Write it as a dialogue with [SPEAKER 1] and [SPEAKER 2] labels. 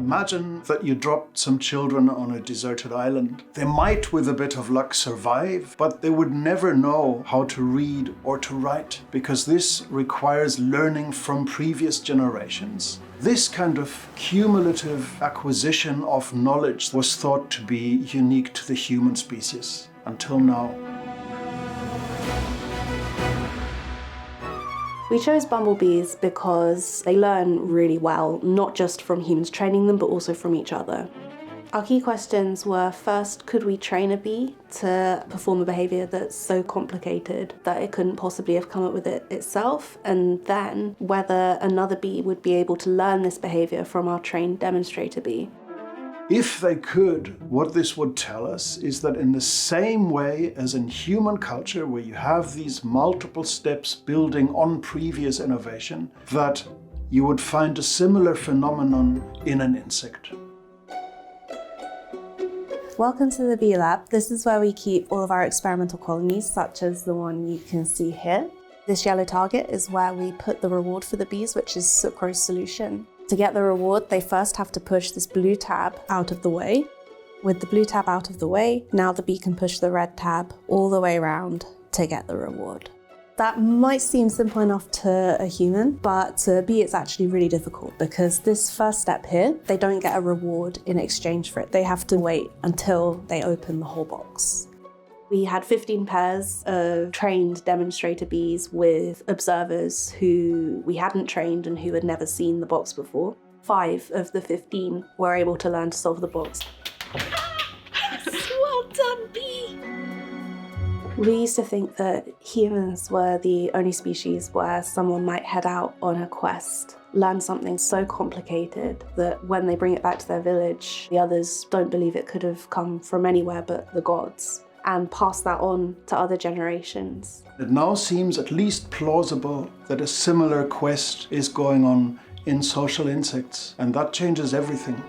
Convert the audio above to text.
[SPEAKER 1] Imagine that you dropped some children on a deserted island. They might, with a bit of luck, survive, but they would never know how to read or to write, because this requires learning from previous generations. This kind of cumulative acquisition of knowledge was thought to be unique to the human species, until now.
[SPEAKER 2] We chose bumblebees because they learn really well, not just from humans training them, but also from each other. Our key questions were, first, could we train a bee to perform a behaviour that's so complicated that it couldn't possibly have come up with it itself? And then, whether another bee would be able to learn this behaviour from our trained demonstrator bee.
[SPEAKER 1] If they could, what this would tell us is that in the same way as in human culture, where you have these multiple steps building on previous innovation, that you would find a similar phenomenon in an insect.
[SPEAKER 2] Welcome to the Bee Lab. This is where we keep all of our experimental colonies, such as the one you can see here. This yellow target is where we put the reward for the bees, which is sucrose solution. To get the reward, they first have to push this blue tab out of the way. With the blue tab out of the way, now the bee can push the red tab all the way around to get the reward. That might seem simple enough to a human, but to a bee it's actually really difficult, because this first step here, they don't get a reward in exchange for it. They have to wait until they open the whole box. We had 15 pairs of trained demonstrator bees with observers who we hadn't trained and who had never seen the box before. 5 of the 15 were able to learn to solve the box. Well done, bee! We used to think that humans were the only species where someone might head out on a quest, learn something so complicated that when they bring it back to their village, the others don't believe it could have come from anywhere but the gods, and pass that on to other generations.
[SPEAKER 1] It now seems at least plausible that a similar quest is going on in social insects, and that changes everything.